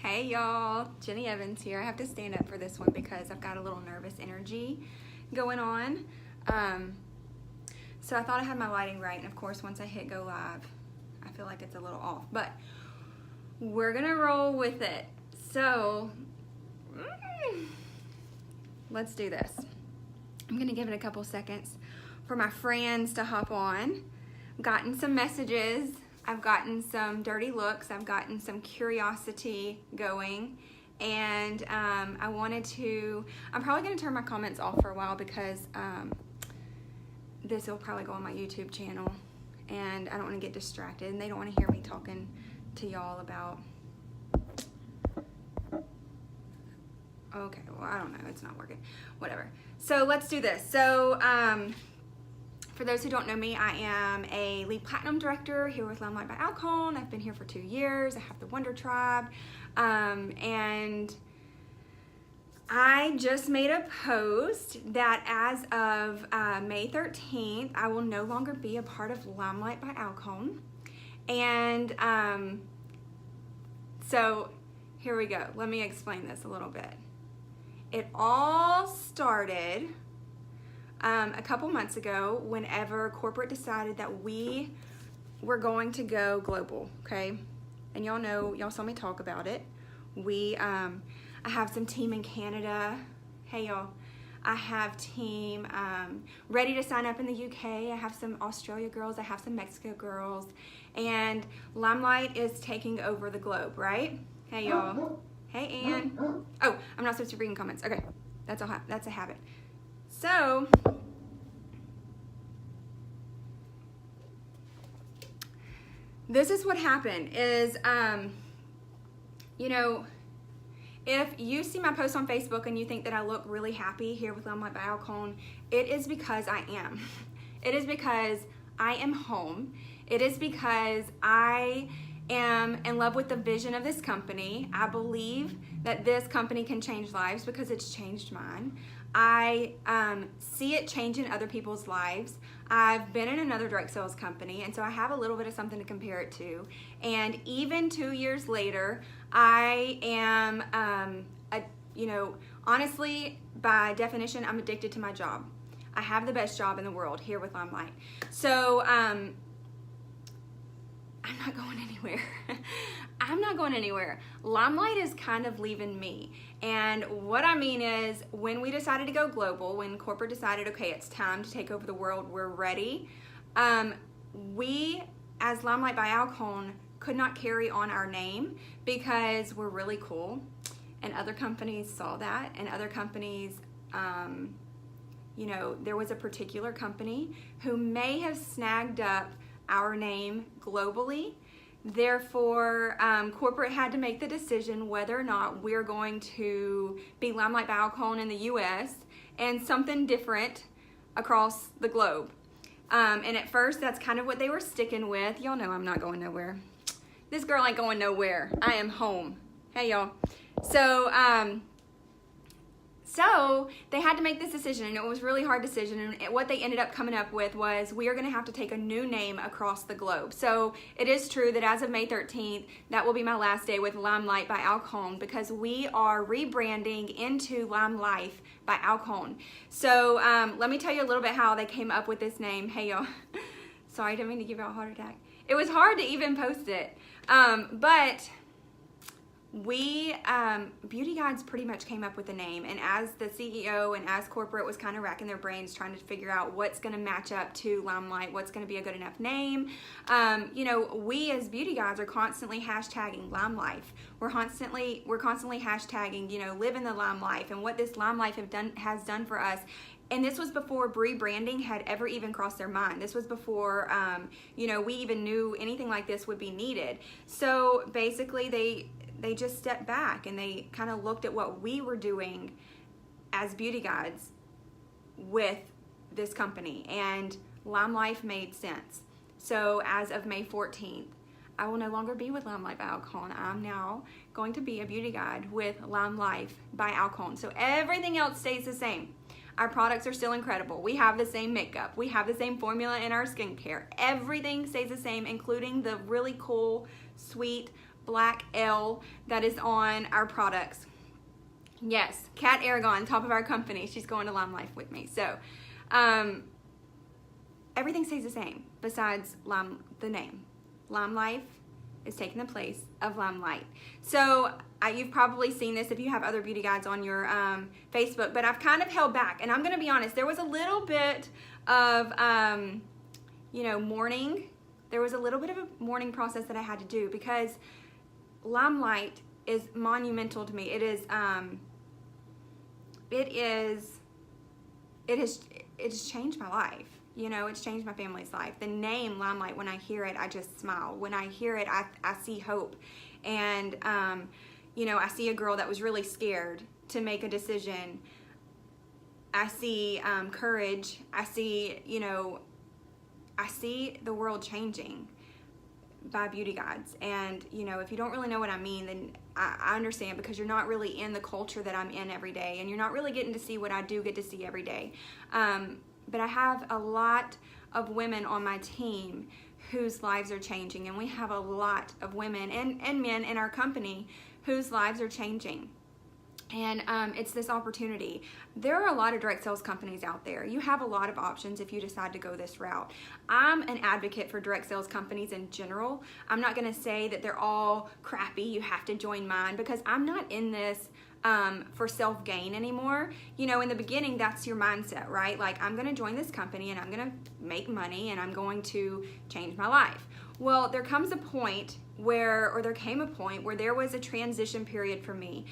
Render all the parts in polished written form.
Hey y'all, Jenny Evans here. I have to stand up for this one because I've got a little nervous energy going on. So I thought I had my lighting right, and of course once I hit go live, I feel like it's a little off, but we're gonna roll with it. So let's do this. I'm gonna give it a couple seconds for my friends to hop on. I've gotten some messages. I've gotten some dirty looks, I've gotten some curiosity going, and I'm probably going to turn my comments off for a while because this will probably go on my YouTube channel, and I don't want to get distracted, and they don't want to hear me talking to y'all about, okay, well, I don't know, it's not working, whatever. So let's do this. So, for those who don't know me, I am a lead platinum director here with LimeLight by Alcone. I've been here for 2 years. I have the Wonder Tribe. And I just made a post that as of May 13th, I will no longer be a part of LimeLight by Alcone. And so here we go. Let me explain this a little bit. It all started a couple months ago whenever corporate decided that we were going to go global, okay? And y'all know, y'all saw me talk about it. I have some team in Canada. Hey y'all, I have team ready to sign up in the UK. I have some Australia girls, I have some Mexico girls, and LimeLight is taking over the globe, right? Hey y'all. Hey Ann. Oh, I'm not supposed to be reading comments. Okay, that's a habit. So, this is what happened is, you know, if you see my post on Facebook and you think that I look really happy here with LimeLight by Alcone, it is because I am. It is because I am home. It is because I am in love with the vision of this company. I believe that this company can change lives because it's changed mine. I see it changing other people's lives. I've been in another direct sales company, and so I have a little bit of something to compare it to. And even 2 years later, I am, you know, honestly, by definition, I'm addicted to my job. I have the best job in the world here with LimeLight. So, I'm not going anywhere. I'm not going anywhere. LimeLight is kind of leaving me. And what I mean is, when we decided to go global, when corporate decided, okay, it's time to take over the world, we're ready, we, as LimeLight by Alcone, could not carry on our name because we're really cool. And other companies saw that, and other companies, you know, there was a particular company who may have snagged up our name globally. Therefore, corporate had to make the decision whether or not we're going to be LimeLight by Alcone in the US and something different across the globe. And at first, that's kind of what they were sticking with. Y'all know I'm not going nowhere. This girl ain't going nowhere. I am home. Hey, y'all. So they had to make this decision, and it was a really hard decision, and what they ended up coming up with was we are going to have to take a new name across the globe. So it is true that as of May 13th, that will be my last day with LimeLight by Alcone because we are rebranding into LimeLight by Alcone. So let me tell you a little bit how they came up with this name. Hey y'all, sorry, I didn't mean to give y'all a heart attack. It was hard to even post it, but we, Beauty Guides pretty much came up with the name, and as the CEO and as corporate was kind of racking their brains trying to figure out what's going to match up to LimeLight, what's going to be a good enough name, you know, we as Beauty Guides are constantly hashtagging LimeLight. We're constantly hashtagging, you know, living the LimeLight and what this LimeLight has done for us. And this was before rebranding had ever even crossed their mind. This was before, you know, we even knew anything like this would be needed. So basically they just stepped back and they kind of looked at what we were doing as Beauty Guides with this company, and LimeLight made sense. So as of May 14th, I will no longer be with LimeLight by Alcone. I'm now going to be a beauty guide with LimeLight by Alcone. So everything else stays the same. Our products are still incredible. We have the same makeup. We have the same formula in our skincare. Everything stays the same, including the really cool, sweet, black L that is on our products. Yes, Kat Aragon, top of our company, she's going to LimeLight with me. So everything stays the same besides the name. LimeLight is taking the place of LimeLight. So you've probably seen this if you have other beauty guides on your Facebook, but I've kind of held back. And I'm going to be honest, there was a little bit of, mourning. There was a little bit of a mourning process that I had to do because LimeLight is monumental to me. It has changed my life. It's changed my family's life. The name LimeLight, when I hear it, I just smile. When I hear it, I see hope. And, I see a girl that was really scared to make a decision. I see courage. I see the world changing by beauty guides. And, if you don't really know what I mean, then I understand, because you're not really in the culture that I'm in every day, and you're not really getting to see what I do get to see every day. But I have a lot of women on my team whose lives are changing, and we have a lot of women and men in our company whose lives are changing. And it's this opportunity. There are a lot of direct sales companies out there. You have a lot of options if you decide to go this route. I'm an advocate for direct sales companies in general. I'm not going to say that they're all crappy, you have to join mine, because I'm not in this for self-gain anymore. In the beginning, that's your mindset, right? Like, I'm going to join this company and I'm going to make money and I'm going to change my life. Well, there came a point where there was a transition period for me.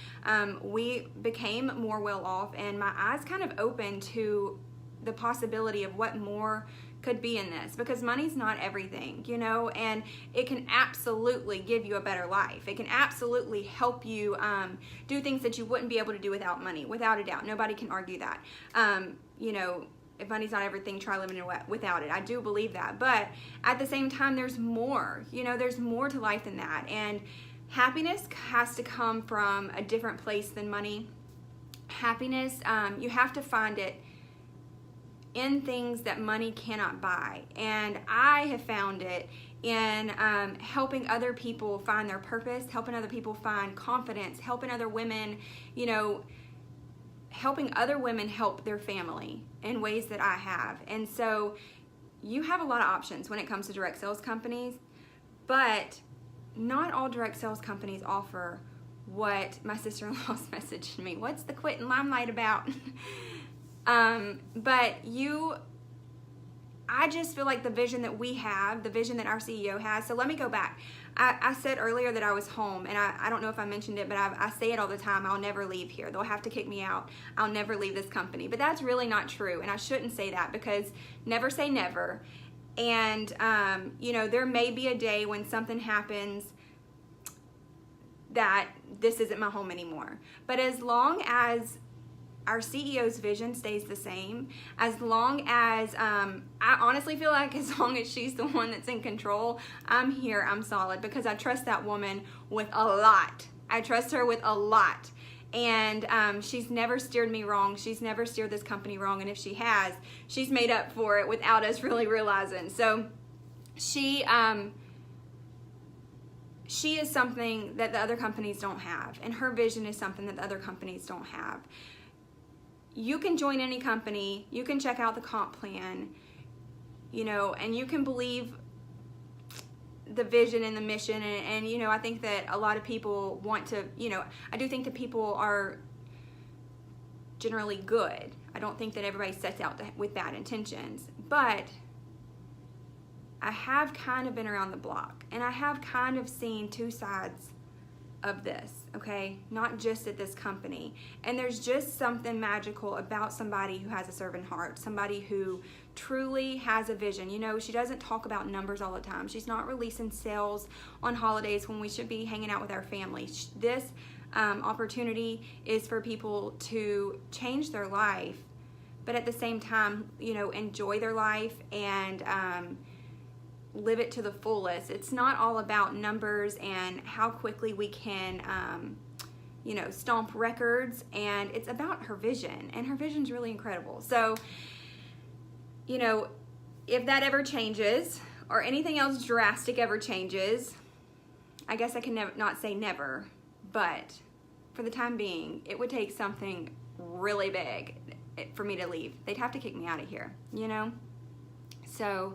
We became more well off, and my eyes kind of opened to the possibility of what more could be in this, because money's not everything, and it can absolutely give you a better life. It can absolutely help you do things that you wouldn't be able to do without money, without a doubt. Nobody can argue that. If money's not everything, try living without it. I do believe that. But at the same time, there's more. There's more to life than that. And happiness has to come from a different place than money. Happiness, you have to find it in things that money cannot buy. And I have found it in helping other people find their purpose, helping other people find confidence, helping other women, helping other women help their family in ways that I have. And so you have a lot of options when it comes to direct sales companies, but not all direct sales companies offer what my sister-in-law's messaged me. What's the quitting LimeLight about? I just feel like the vision that we have, the vision that our CEO has. So let me go back. I said earlier that I was home, and I don't know if I mentioned it, but I say it all the time. I'll never leave here. They'll have to kick me out. I'll never leave this company. But that's really not true, and I shouldn't say that, because never say never. And, there may be a day when something happens that this isn't my home anymore. But as long as our CEO's vision stays the same, as long as, I honestly feel like as long as she's the one that's in control, I'm here, I'm solid, because I trust that woman with a lot. I trust her with a lot. And she's never steered me wrong. She's never steered this company wrong. And if she has, she's made up for it without us really realizing. So she is something that the other companies don't have. And her vision is something that the other companies don't have. You can join any company, you can check out the comp plan, and you can believe the vision and the mission. And I think that a lot of people want to, I do think that people are generally good. I don't think that everybody sets out with bad intentions. But I have kind of been around the block, and I have kind of seen two sides of this, okay? Not just at this company. And there's just something magical about somebody who has a servant heart, somebody who truly has a vision. She doesn't talk about numbers all the time. She's not releasing sales on holidays when we should be hanging out with our family. This opportunity is for people to change their life, but at the same time, enjoy their life and live it to the fullest. It's not all about numbers and how quickly we can, stomp records, and it's about her vision, and her vision's really incredible. So, if that ever changes, or anything else drastic ever changes, I guess I can not say never, but for the time being, it would take something really big for me to leave. They'd have to kick me out of here, you know? So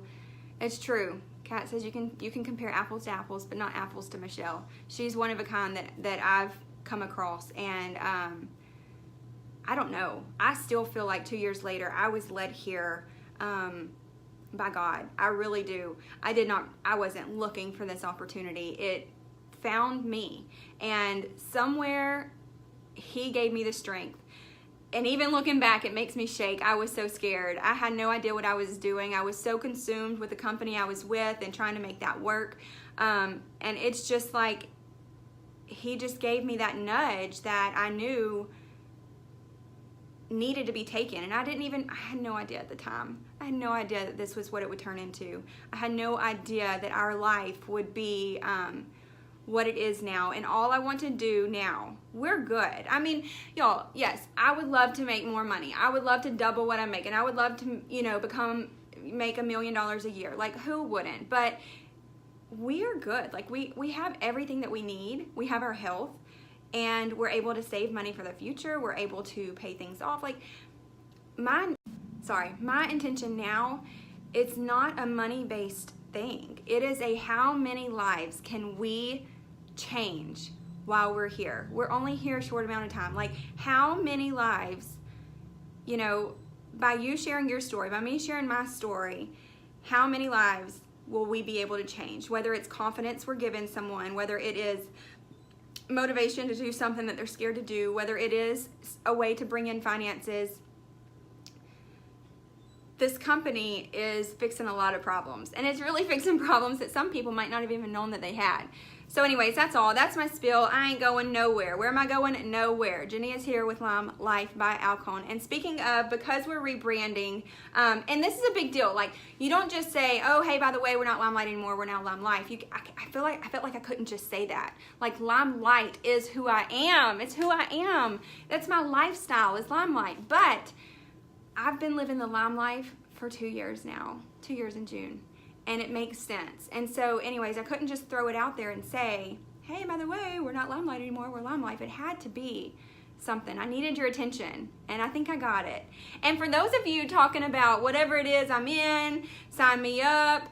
it's true. Kat says you can compare apples to apples, but not apples to Michelle. She's one of a kind that I've come across, and I don't know. I still feel like 2 years later, I was led here by God. I really do. I wasn't looking for this opportunity. It found me, and somewhere He gave me the strength. And even looking back, it makes me shake. I was so scared. I had no idea what I was doing. I was so consumed with the company I was with and trying to make that work. And it's just like He just gave me that nudge that I knew needed to be taken. And I had no idea at the time. I had no idea that this was what it would turn into. I had no idea that our life would be what it is now. And all I want to do now, we're good. I mean, y'all, yes, I would love to make more money. I would love to double what I'm making. I would love to, make $1 million a year. Like, who wouldn't? But we are good. Like, we have everything that we need. We have our health, and we're able to save money for the future. We're able to pay things off. Like, my intention now, it's not a money-based thing. It is a how many lives can we change while we're here. We're only here a short amount of time. Like, how many lives, by you sharing your story, by me sharing my story, how many lives will we be able to change? Whether it's confidence we're giving someone, whether it is motivation to do something that they're scared to do, whether it is a way to bring in finances. This company is fixing a lot of problems, and it's really fixing problems that some people might not have even known that they had. So anyways, that's all. That's my spiel. I ain't going nowhere. Where am I going? Nowhere. Jenny is here with LimeLight by Alcone. And speaking of, because we're rebranding, and this is a big deal. Like, you don't just say, oh, hey, by the way, we're not LimeLight anymore. We're now LimeLight. I felt like I couldn't just say that. Like, LimeLight is who I am. It's who I am. That's my lifestyle, is LimeLight. But I've been living the Lime life for 2 years now, 2 years in June, and it makes sense. And so anyways, I couldn't just throw it out there and say, hey, by the way, we're not LimeLight anymore, we're Lime Life. It had to be something. I needed your attention, and I think I got it. And for those of you talking about whatever it is I'm in, sign me up,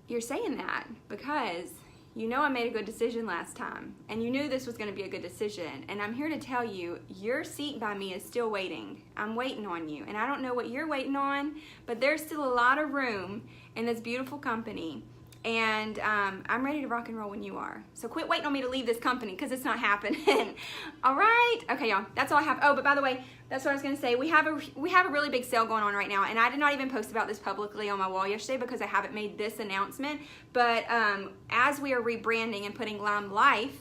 you're saying that because you know I made a good decision last time, and you knew this was going to be a good decision, and I'm here to tell you, your seat by me is still waiting. I'm waiting on you, and I don't know what you're waiting on, but there's still a lot of room in this beautiful company, and I'm ready to rock and roll when you are. So quit waiting on me to leave this company, because it's not happening. All right? Okay, y'all, that's all I have. Oh, but by the way, that's what I was going to say. We have a really big sale going on right now, and I did not even post about this publicly on my wall yesterday because I haven't made this announcement. But as we are rebranding and putting LimeLight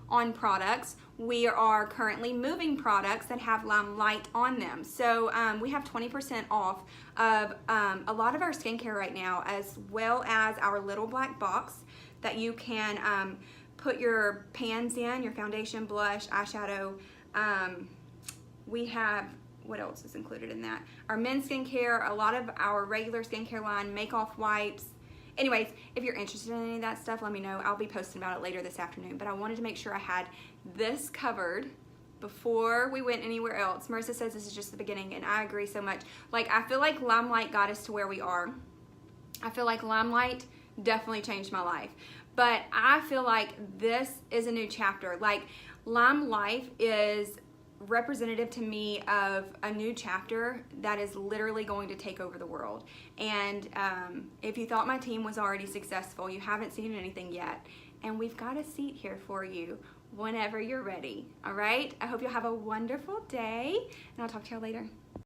on products, we are currently moving products that have LimeLight on them. So we have 20% off of a lot of our skincare right now, as well as our little black box that you can put your pans in, your foundation, blush, eyeshadow. We have, what else is included in that? Our men's skincare, a lot of our regular skincare line, make-off wipes. Anyways, if you're interested in any of that stuff, let me know. I'll be posting about it later this afternoon. But I wanted to make sure I had this covered before we went anywhere else. Marissa says this is just the beginning, and I agree so much. Like, I feel like LimeLight got us to where we are. I feel like LimeLight definitely changed my life. But I feel like this is a new chapter. Like, LimeLight is representative to me of a new chapter that is literally going to take over the world. And if you thought my team was already successful, you haven't seen anything yet. And we've got a seat here for you whenever you're ready. All right? I hope you'll have a wonderful day, and I'll talk to y'all later.